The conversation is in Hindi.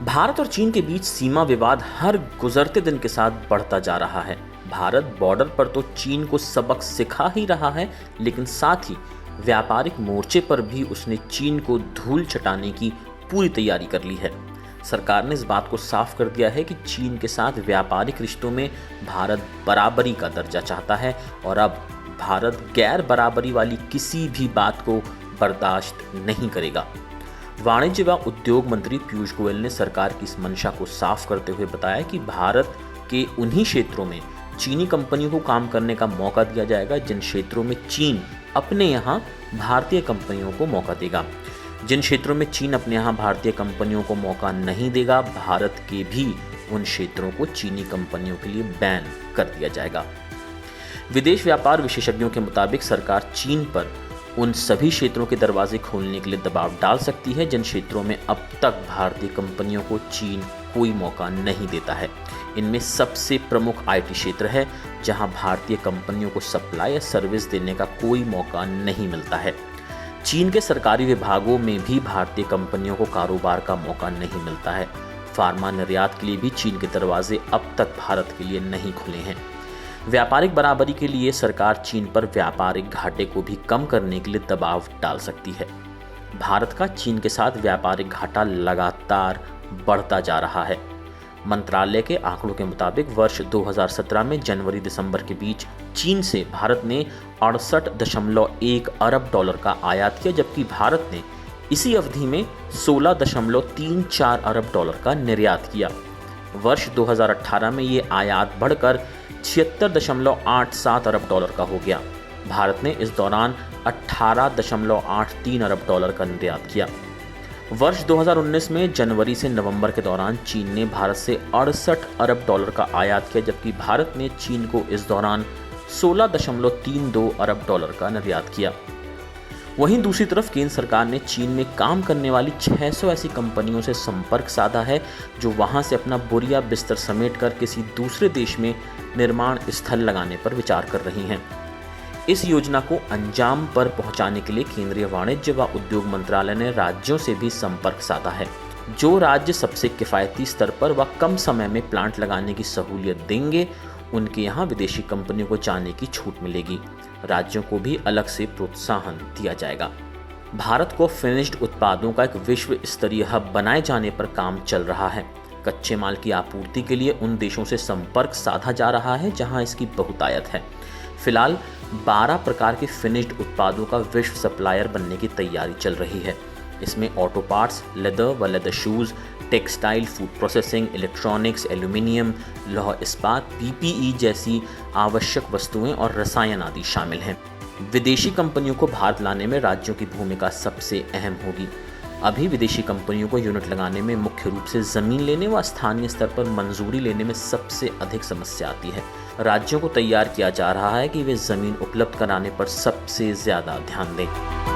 भारत और चीन के बीच सीमा विवाद हर गुजरते दिन के साथ बढ़ता जा रहा है। भारत बॉर्डर पर तो चीन को सबक सिखा ही रहा है, लेकिन साथ ही व्यापारिक मोर्चे पर भी उसने चीन को धूल चटाने की पूरी तैयारी कर ली है। सरकार ने इस बात को साफ कर दिया है कि चीन के साथ व्यापारिक रिश्तों में भारत बराबरी का दर्जा चाहता है और अब भारत गैर बराबरी वाली किसी भी बात को बर्दाश्त नहीं करेगा। वाणिज्य व उद्योग मंत्री पीयूष गोयल ने सरकार की इस मंशा को साफ करते हुए बताया कि भारत के उन्हीं क्षेत्रों में चीनी कंपनियों को काम करने का मौका दिया जाएगा जिन क्षेत्रों में चीन अपने यहाँ भारतीय कंपनियों को मौका देगा। जिन क्षेत्रों में चीन अपने यहाँ भारतीय कंपनियों को मौका नहीं देगा, भारत के भी उन क्षेत्रों को चीनी कंपनियों के लिए बैन कर दिया जाएगा। विदेश व्यापार विशेषज्ञों के मुताबिक सरकार चीन पर उन सभी क्षेत्रों के दरवाजे खोलने के लिए दबाव डाल सकती है जिन क्षेत्रों में अब तक भारतीय कंपनियों को चीन कोई मौका नहीं देता है। इनमें सबसे प्रमुख आईटी क्षेत्र है, जहां भारतीय कंपनियों को सप्लाई या सर्विस देने का कोई मौका नहीं मिलता है। चीन के सरकारी विभागों में भी भारतीय कंपनियों को कारोबार का मौका नहीं मिलता है। फार्मा निर्यात के लिए भी चीन के दरवाजे अब तक भारत के लिए नहीं खुले हैं। व्यापारिक बराबरी के लिए सरकार चीन पर व्यापारिक घाटे को भी कम करने के लिए दबाव डाल सकती है। भारत का चीन के साथ व्यापारिक घाटा लगातार बढ़ता जा रहा है। मंत्रालय के आंकड़ों के मुताबिक वर्ष 2017 में जनवरी दिसंबर के बीच चीन से भारत ने 68.1 अरब डॉलर का आयात किया, जबकि भारत ने इसी अवधि में 16.34 अरब डॉलर का निर्यात किया। वर्ष 2018 में ये आयात बढ़कर 76.87 अरब डॉलर का हो गया। भारत ने इस दौरान 18.83 अरब डॉलर का निर्यात किया। वर्ष 2019 में जनवरी से नवंबर के दौरान चीन ने भारत से 68 अरब डॉलर का आयात किया, जबकि भारत ने चीन को इस दौरान 16.32 अरब डॉलर का निर्यात किया। वहीं दूसरी तरफ केंद्र सरकार ने चीन में काम करने वाली 600 ऐसी कंपनियों से संपर्क साधा है जो वहां से अपना बोरिया बिस्तर समेटकर किसी दूसरे देश में निर्माण स्थल लगाने पर विचार कर रही हैं। इस योजना को अंजाम पर पहुंचाने के लिए केंद्रीय वाणिज्य व उद्योग मंत्रालय ने राज्यों से भी संपर्क साधा है। जो राज्य सबसे किफ़ायती स्तर पर व कम समय में प्लांट लगाने की सहूलियत देंगे, उनके यहाँ विदेशी कंपनियों को जाने की छूट मिलेगी। राज्यों को भी अलग से प्रोत्साहन दिया जाएगा। भारत को फिनिश्ड उत्पादों का एक विश्व स्तरीय हब बनाए जाने पर काम चल रहा है। कच्चे माल की आपूर्ति के लिए उन देशों से संपर्क साधा जा रहा है जहां इसकी बहुतायत है। फिलहाल 12 प्रकार के फिनिश्ड उत्पादों का विश्व सप्लायर बनने की तैयारी चल रही है। इसमें ऑटो पार्ट्स, लेदर व leather shoes, textile, food processing, electronics, aluminium, लौह इस्पात, पीपीई जैसी आवश्यक वस्तुएं और रसायन आदि शामिल हैं। विदेशी कंपनियों को भारत लाने में राज्यों की भूमिका सबसे अहम होगी। अभी विदेशी कंपनियों को यूनिट लगाने में मुख्य रूप से ज़मीन लेने व स्थानीय स्तर पर मंजूरी लेने में सबसे अधिक समस्या आती है। राज्यों को तैयार किया जा रहा है कि वे ज़मीन उपलब्ध कराने पर सबसे ज़्यादा ध्यान दें।